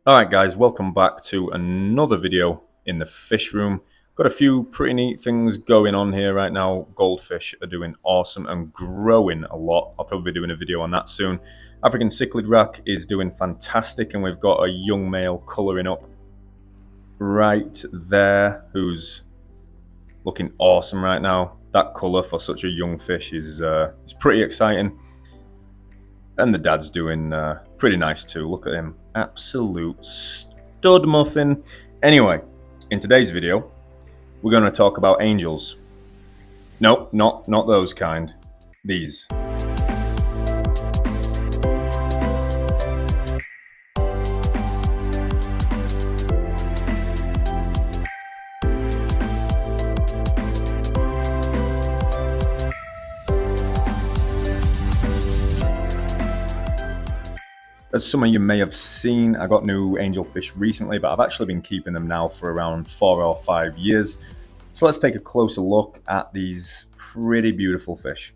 Alright guys, welcome back to another video in the fish room. Got a few pretty neat things going on here right now. Goldfish are doing awesome and growing a lot. I'll probably be doing a video on that soon. African Cichlid rack is doing fantastic, and we've got a young male colouring up right there who's looking awesome right now. That colour for such a young fish is pretty exciting. And the dad's doing pretty nice too. Look at him. Absolute stud muffin. Anyway, in today's video, we're going to talk about angels. No, not those kind. These. As some of you may have seen, I got new angelfish recently, but I've actually been keeping them now for around 4 or 5 years. So let's take a closer look at these pretty beautiful fish.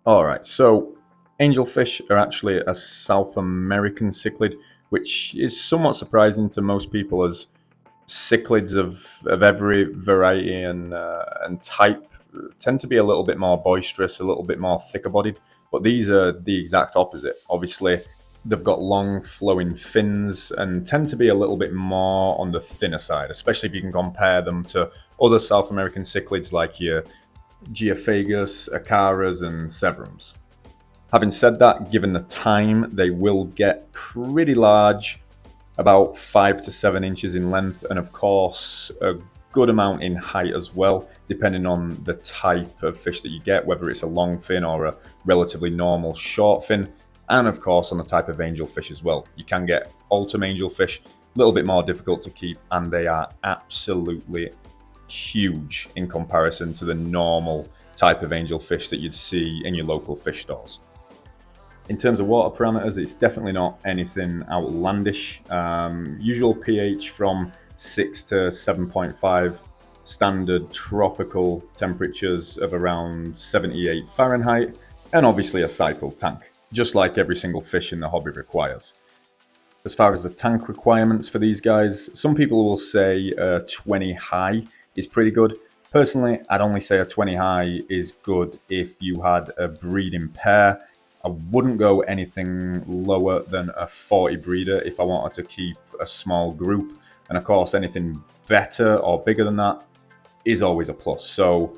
Alright, so angelfish are actually a South American cichlid, which is somewhat surprising to most people, as cichlids of every variety and type tend to be a little bit more boisterous, a little bit more thicker bodied, but these are the exact opposite. Obviously, they've got long flowing fins and tend to be a little bit more on the thinner side, especially if you can compare them to other South American cichlids like your Geophagus, Acaras and Severums. Having said that, given the time, they will get pretty large, about 5 to 7 inches in length, and of course a good amount in height as well, depending on the type of fish that you get, whether it's a long fin or a relatively normal short fin, and of course on the type of angelfish as well. You can get autumn angelfish, a little bit more difficult to keep, and they are absolutely huge in comparison to the normal type of angelfish that you'd see in your local fish stores. In terms of water parameters, it's definitely not anything outlandish. Usual pH from 6 to 7.5, standard tropical temperatures of around 78 Fahrenheit, and obviously a cycled tank, just like every single fish in the hobby requires. As far as the tank requirements for these guys, some people will say 20 high is pretty good. Personally, I'd only say a 20 high is good if you had a breeding pair. I wouldn't go anything lower than a 40 breeder if I wanted to keep a small group. And of course, anything better or bigger than that is always a plus. So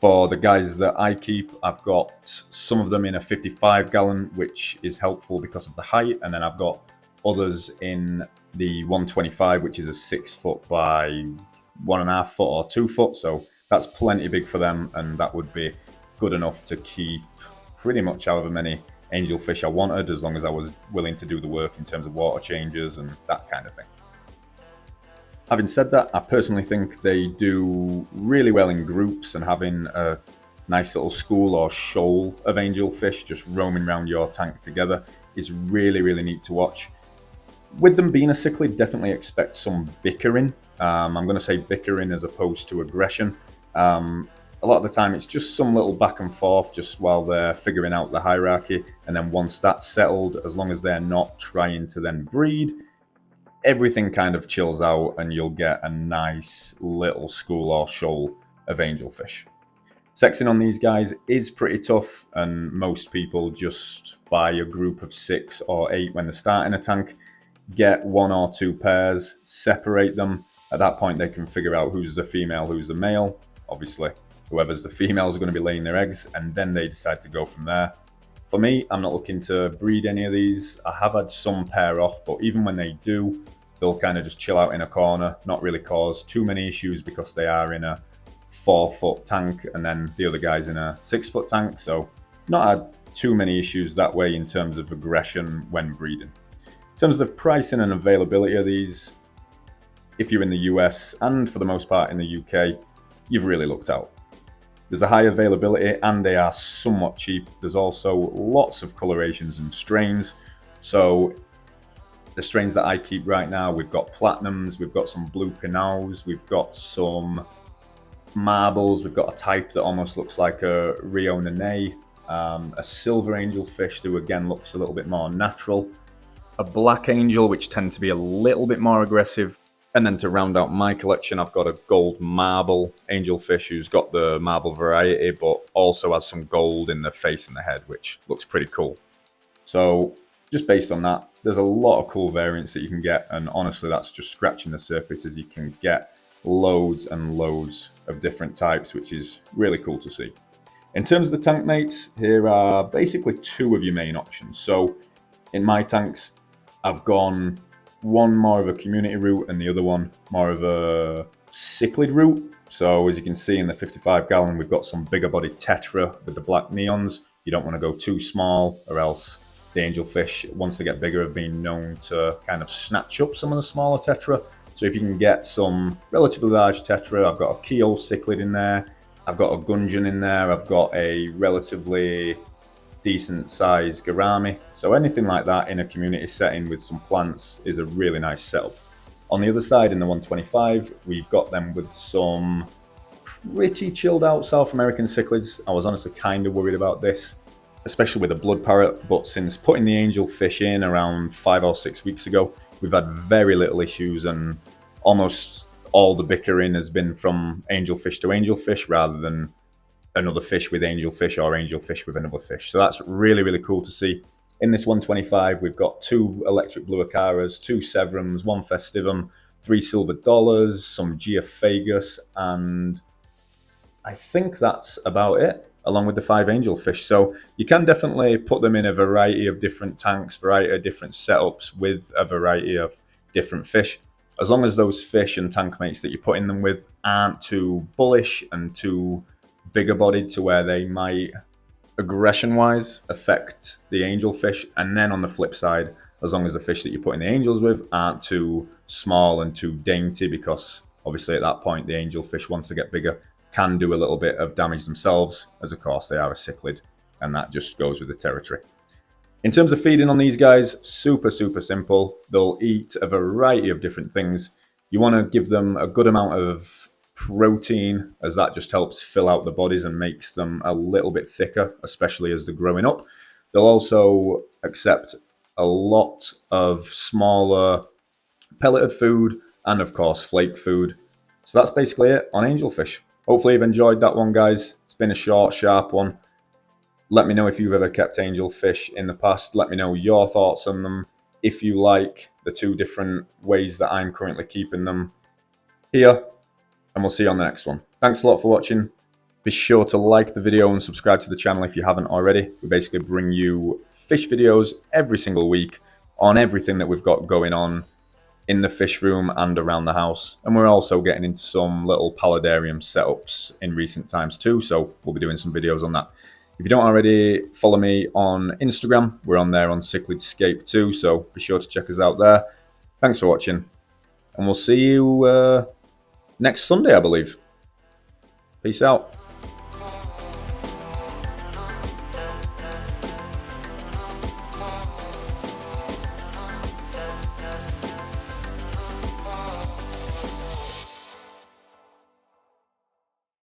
for the guys that I keep, I've got some of them in a 55 gallon, which is helpful because of the height. And then I've got others in the 125, which is a 6 foot by 1.5 foot or 2 foot. So that's plenty big for them. And that would be good enough to keep pretty much however many angelfish I wanted, as long as I was willing to do the work in terms of water changes and that kind of thing. Having said that, I personally think they do really well in groups, and having a nice little school or shoal of angelfish just roaming around your tank together is really, really neat to watch. With them being a cichlid, definitely expect some bickering. I'm going to say bickering as opposed to aggression. A lot of the time it's just some little back and forth just while they're figuring out the hierarchy, and then once that's settled, as long as they're not trying to then breed, everything kind of chills out and you'll get a nice little school or shoal of angelfish. Sexing on these guys is pretty tough, and most people just buy a group of 6 or 8 when they're starting a tank, get 1 or 2 pairs, separate them. At that point they can figure out who's the female, who's the male. Obviously whoever's the female is going to be laying their eggs, and then they decide to go from there. For me, I'm not looking to breed any of these. I have had some pair off, but even when they do, they'll kind of just chill out in a corner, not really cause too many issues because they are in a 4 foot tank and then the other guy's in a 6 foot tank. So not had too many issues that way in terms of aggression when breeding. In terms of pricing and availability of these, if you're in the US and for the most part in the UK, you've really looked out. There's a high availability and they are somewhat cheap. There's also lots of colorations and strains. So the strains that I keep right now, we've got platinums, we've got some blue pinaus, we've got some marbles. We've got a type that almost looks like a Rio Nene, a silver angelfish who again looks a little bit more natural, a black angel which tend to be a little bit more aggressive, and then to round out my collection I've got a gold marble angelfish who's got the marble variety but also has some gold in the face and the head, which looks pretty cool. So just based on that, there's a lot of cool variants that you can get, and honestly that's just scratching the surface, as you can get loads and loads of different types, which is really cool to see. In terms of the tank mates, here are basically two of your main options. So in my tanks, I've gone one more of a community route and the other one more of a cichlid route. So as you can see in the 55 gallon, we've got some bigger bodied tetra with the black neons. You don't want to go too small, or else the angelfish, once they get bigger, have been known to kind of snatch up some of the smaller tetra. So if you can get some relatively large tetra, I've got a keel cichlid in there, I've got a gudgeon in there, I've got a relatively decent size gourami. So anything like that in a community setting with some plants is a really nice setup. On the other side, in the 125, we've got them with some pretty chilled out South American cichlids. I was honestly kind of worried about this, especially with a blood parrot, but since putting the angelfish in around 5 or 6 weeks ago, we've had very little issues, and almost all the bickering has been from angelfish to angelfish rather than another fish with angelfish or angelfish with another fish. So that's really, really cool to see. In this 125, we've got 2 electric blue acaras, 2 severums, 1 festivum, 3 silver dollars, some geophagus, and I think that's about it, along with the 5 angelfish. So you can definitely put them in a variety of different tanks, variety of different setups with a variety of different fish, as long as those fish and tank mates that you're putting them with aren't too bullish and too bigger bodied to where they might, aggression wise, affect the angelfish. And then on the flip side, as long as the fish that you're putting the angels with aren't too small and too dainty, because obviously at that point the angelfish, once they get bigger, can do a little bit of damage themselves, as of course they are a cichlid, and that just goes with the territory. In terms of feeding on these guys, super simple. They'll eat a variety of different things. You want to give them a good amount of protein, as that just helps fill out the bodies and makes them a little bit thicker, especially as they're growing up. They'll also accept a lot of smaller pelleted food and of course flake food. So that's basically it on angelfish. Hopefully you've enjoyed that one, guys. It's been a short, sharp one. Let me know if you've ever kept angelfish in the past. Let me know your thoughts on them. If you like the 2 different ways that I'm currently keeping them here. And we'll see you on the next one. Thanks a lot for watching. Be sure to like the video and subscribe to the channel if you haven't already. We basically bring you fish videos every single week on everything that we've got going on in the fish room and around the house. And we're also getting into some little paludarium setups in recent times too, so we'll be doing some videos on that. If you don't already follow me on Instagram, we're on there on Cichlidscape too, so be sure to check us out there. Thanks for watching, and we'll see you next Sunday, I believe. Peace out.